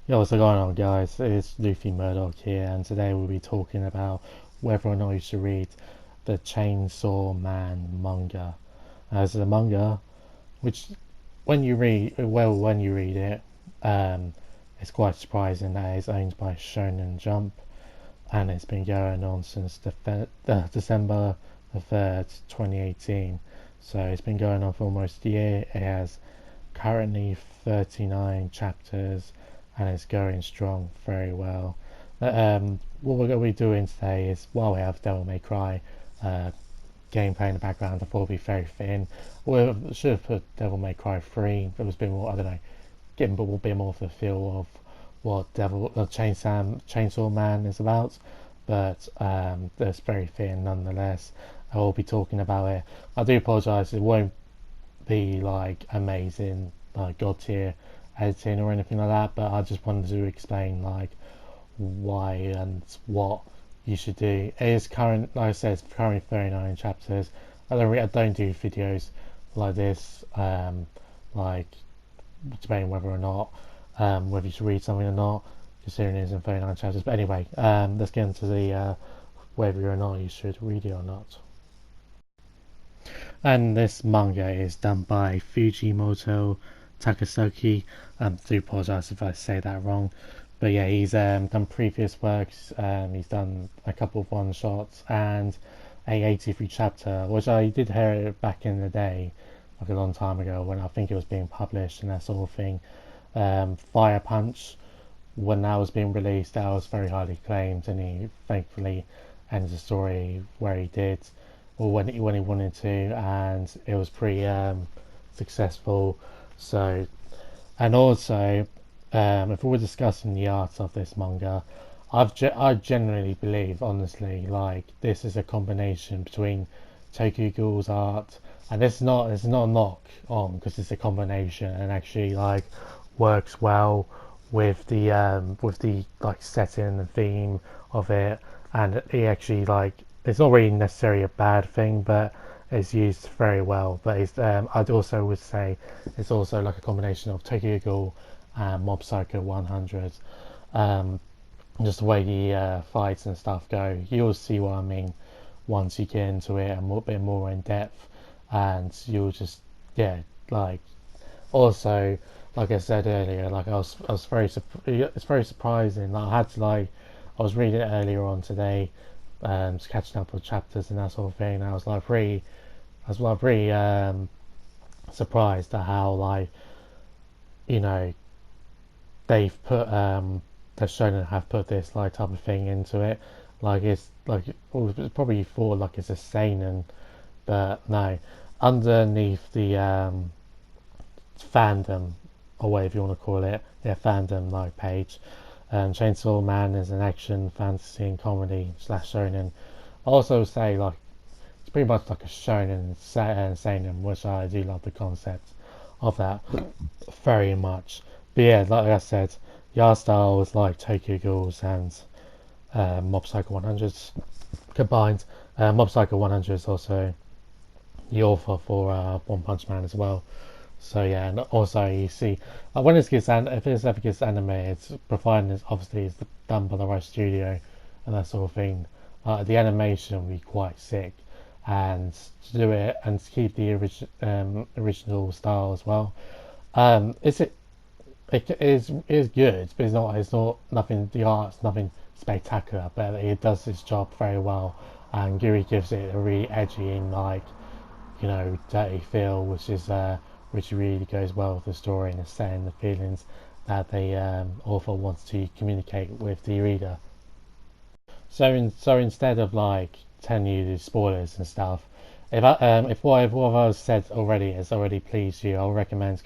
Yo, what's going on, guys? It's Luffy Murdoch here, and today we'll be talking about whether or not you should read the Chainsaw Man manga. As a manga, which when you read it, it's quite surprising that it's owned by Shonen Jump, and it's been going on since December the 3rd, 2018. So it's been going on for almost a year. It has currently 39 chapters and it's going strong very well. What we're going to be doing today is, while we have Devil May Cry gameplay in the background, I thought it'd be very fitting. We should have put Devil May Cry 3. There was a bit more, I don't know, getting a bit more of the feel of what Chainsaw Man is about. But that's very fitting nonetheless. I will be talking about it. I do apologise, it won't be like amazing, like god tier editing or anything like that, but I just wanted to explain like why and what you should do. It is like I said, it's currently 39 chapters. I don't do videos like this, like debating whether or not whether you should read something or not, considering it's in 39 chapters. But anyway, let's get into the whether or not you should read it or not. And this manga is done by Fujimoto Takasuki. Do apologise if I say that wrong, but yeah, he's done previous works. He's done a couple of one shots and a 83 chapter, which I did hear back in the day, like a long time ago, when I think it was being published and that sort of thing. Fire Punch, when that was being released, that was very highly acclaimed, and he thankfully ended the story where he did, or when he wanted to, and it was pretty successful. So, and also, if we're discussing the art of this manga, I genuinely believe, honestly, like this is a combination between Tokyo Ghoul's art, and it's not a knock on, because it's a combination and actually like works well with the like setting and theme of it, and it actually like it's not really necessarily a bad thing, but it's used very well. But it's, I'd also would say it's also like a combination of Tokyo Ghoul and Mob Psycho 100. Just the way the fights and stuff go, you'll see what I mean once you get into it and a bit more in depth, and you'll just like also, like I said earlier, like it's very surprising. Like I had to I was reading it earlier on today, just catching up with chapters and that sort of thing. And I was pretty surprised at how they've put the shonen have put this like type of thing into it. Like it's probably thought like it's a seinen, but no, underneath the fandom, or whatever you want to call it, fandom like page, Chainsaw Man is an action, fantasy, and comedy / shonen. I also say like it's pretty much like a shonen seinen, which I do love the concept of that very much. But yeah, like I said, the art style was like Tokyo Ghouls and Mob Psycho 100s combined. Mob Psycho 100 is also the author for One Punch Man as well. So yeah, and also you see when if this ever gets animated, providing it's obviously it's done by the right studio and that sort of thing, the animation will be quite sick, and to do it and to keep the original style as well. It is good, but it's not nothing. The art's nothing spectacular, but it does its job very well, and Guri gives it a really edgy and dirty feel, which really goes well with the story and the setting, the feelings that the author wants to communicate with the reader. So instead of like telling you the spoilers and stuff, if what I've said already has already pleased you, I'll recommend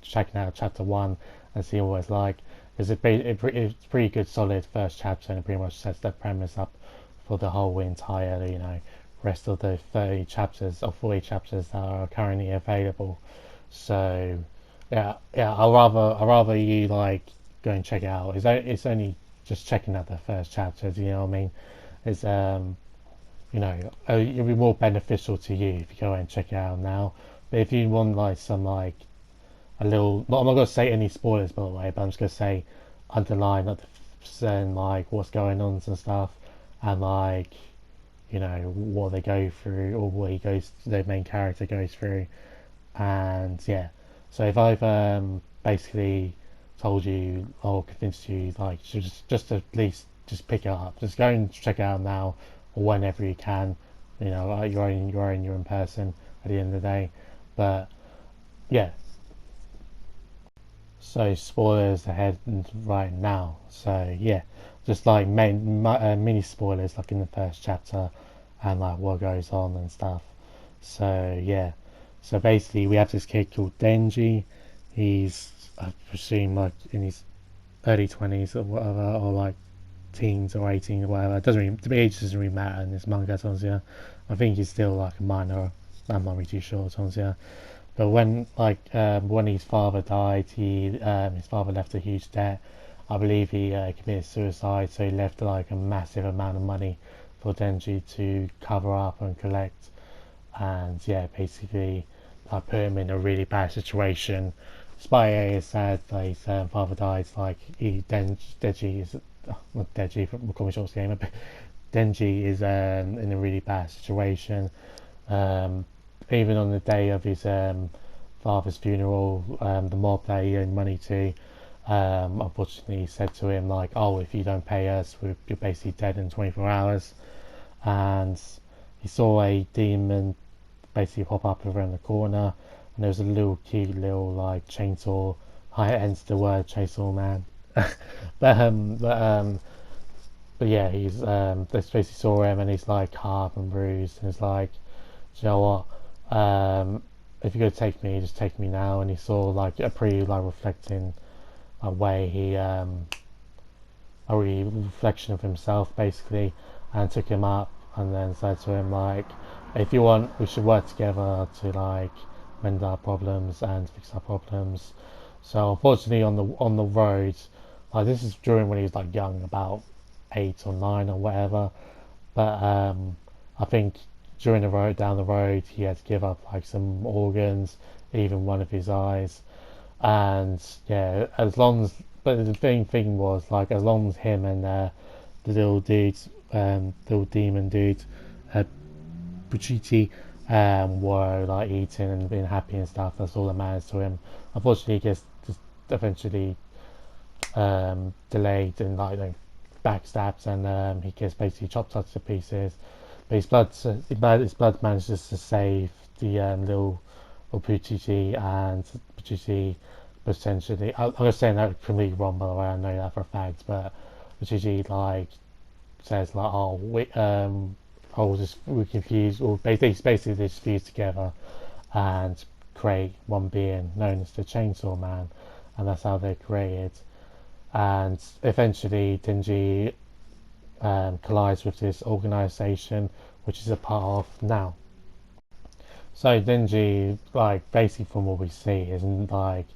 checking out chapter 1 and see what it's like, because it's pretty good, solid first chapter, and it pretty much sets the premise up for the whole entire rest of the 30 chapters or 40 chapters that are currently available. So yeah, I'll rather you like go and check it out. It's only just checking out the first chapters, you know what I mean? It's it'll be more beneficial to you if you go and check it out now. But if you want like some like a little, I'm not gonna say any spoilers by the way, but I'm just gonna say underline at the percent like what's going on and stuff, and like what they go through or what the main character goes through. And yeah, so if I've basically told you or convinced you, like, just at least just pick it up, just go and check it out now or whenever you can. You're in person at the end of the day. But yeah, so spoilers ahead right now. So yeah, just like mini spoilers like in the first chapter and like what goes on and stuff. So yeah, so basically we have this kid called Denji. He's, I presume, like in his early 20s or whatever, or like teens or 18 or whatever. It doesn't really, the age doesn't really matter in this manga, Tonsia. I think he's still like a minor. I'm not really too sure, Tonsia. But when his father died, his father left a huge debt. I believe he committed suicide, so he left like a massive amount of money for Denji to cover up and collect. And yeah, basically, I put him in a really bad situation. Despite it is sad that his father died, like Denji is not Denji from Comic Shorts Gamer, but Denji is in a really bad situation. Um, Even on the day of his father's funeral, the mob that he owed money to, unfortunately said to him like, "Oh, if you don't pay us, you're basically dead in 24 hours." And he saw a demon basically pop up around the corner, and there was a little cute little like chainsaw. Hence the word chainsawman. but um, but um, but yeah, they basically saw him, and he's like half and bruised, and he's like, "Do you know what? If you're gonna take me, just take me now." And he saw like a pretty like reflecting way a reflection of himself basically, and took him up and then said to him like, if you want, we should work together to like mend our problems and fix our problems. So unfortunately on the road, like this is during when he was like young, about 8 or 9 or whatever, but I think during the road down the road he had to give up like some organs, even one of his eyes. And yeah, as long as, but the thing was like, as long as him and the little dude, little demon dude, uh, Buchiti, were like eating and being happy and stuff, that's all that matters to him. Unfortunately, he gets just eventually delayed and like backstabbed, and he gets basically chopped up to pieces. But his blood manages to save the little Buchiti, and Buchiti potentially. I'm just saying that completely wrong, by the way. I know that for a fact, but Buchiti like says like, "Oh, we confuse," or basically they just fuse together and create one being known as the Chainsaw Man, and that's how they're created. And eventually, Denji collides with this organization, which is a part of now. So Denji, like basically from what we see, isn't like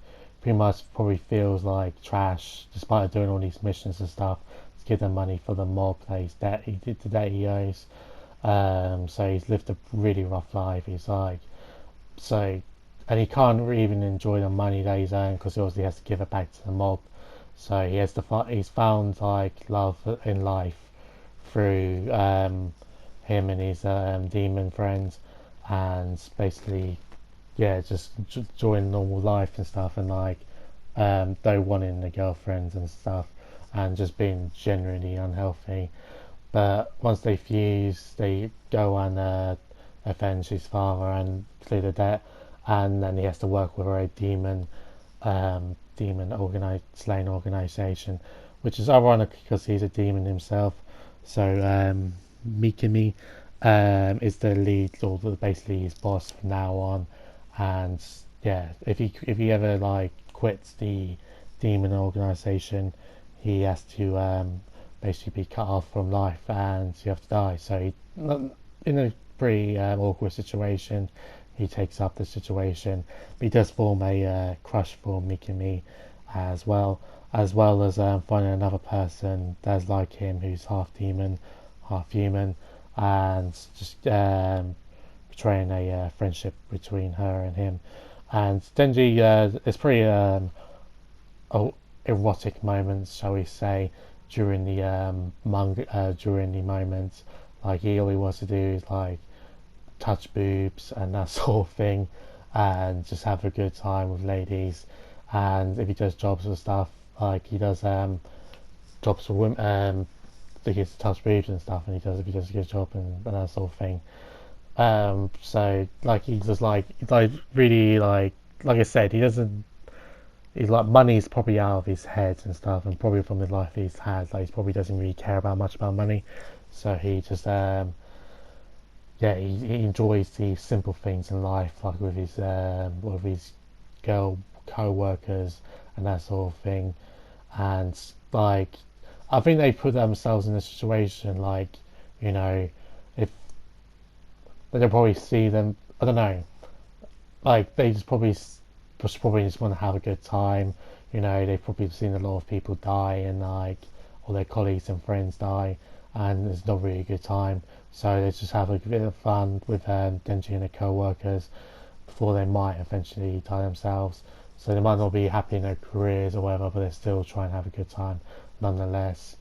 pretty much probably feels like trash, despite doing all these missions and stuff to give them money for the mob that he did that he owes. So he's lived a really rough life. He's like, so, and he can't even enjoy the money that he's earned because obviously he has to give it back to the mob. So he's found like love in life through him and his demon friends, and basically yeah, just join normal life and stuff, and like though wanting the girlfriends and stuff, and just being generally unhealthy. But once they fuse, they go and avenge his father and clear the debt, and then he has to work with a slaying organization, which is ironic because he's a demon himself. So Mikami is the lead, or basically his boss from now on. And yeah, if he ever like quits the demon organization, he has to basically be cut off from life and you have to die. So in a pretty awkward situation, he takes up the situation, but he does form a crush for Mikami as well as finding another person that's like him, who's half demon, half human, and just portraying a friendship between her and him. And Denji is pretty erotic moments, shall we say, during the manga during the moments. Like all he wants to do is like touch boobs and that sort of thing, and just have a good time with ladies. And if he does jobs and stuff, like he does jobs for women, he gets to touch boobs and stuff, and he does a good job and that sort of thing. So like he's just like really like I said, he doesn't. He's like money's probably out of his head and stuff, and probably from the life he's had, like he probably doesn't really care about much about money. So he just yeah, he enjoys the simple things in life, like with his girl co-workers and that sort of thing. And like, I think they put themselves in a situation like, you know, if they'll probably see them, I don't know, like they just probably just want to have a good time. You know, they've probably seen a lot of people die and like, or their colleagues and friends die, and it's not really a good time. So they just have a bit of fun with Denji and their co-workers before they might eventually die themselves. So they might not be happy in their careers or whatever, but they still try and have a good time nonetheless.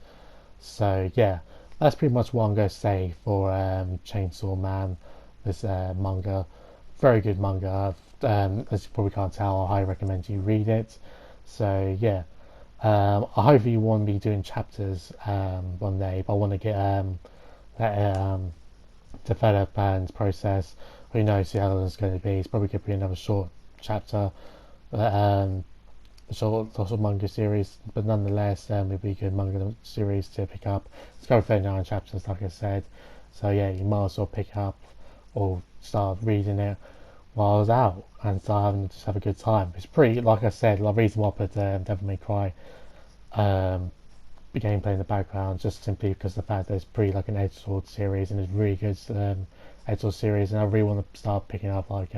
So yeah, that's pretty much what I'm going to say for Chainsaw Man, this manga. Very good manga. As you probably can't tell, I highly recommend you read it. So yeah, I hope you want me doing chapters one day, but I want to get that develop and process. Who knows how long it's going to be? It's probably going to be another short chapter, short manga series, but nonetheless, it'll be a good manga series to pick up. It's got 39 chapters, like I said. So yeah, you might as well pick up or start reading it while I was out and start having just have a good time. It's pretty, like I said, the reason why I put Devil May Cry gameplay in the background, just simply because the fact that it's pretty like an edge sword series and it's really good edge sword series, and I really want to start picking up like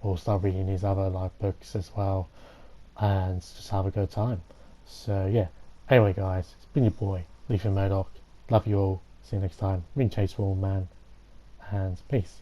or start reading these other like books as well and just have a good time. So yeah. Anyway, guys, it's been your boy Leafy Murdoch. Love you all. See you next time. Been chased for all, man, and peace.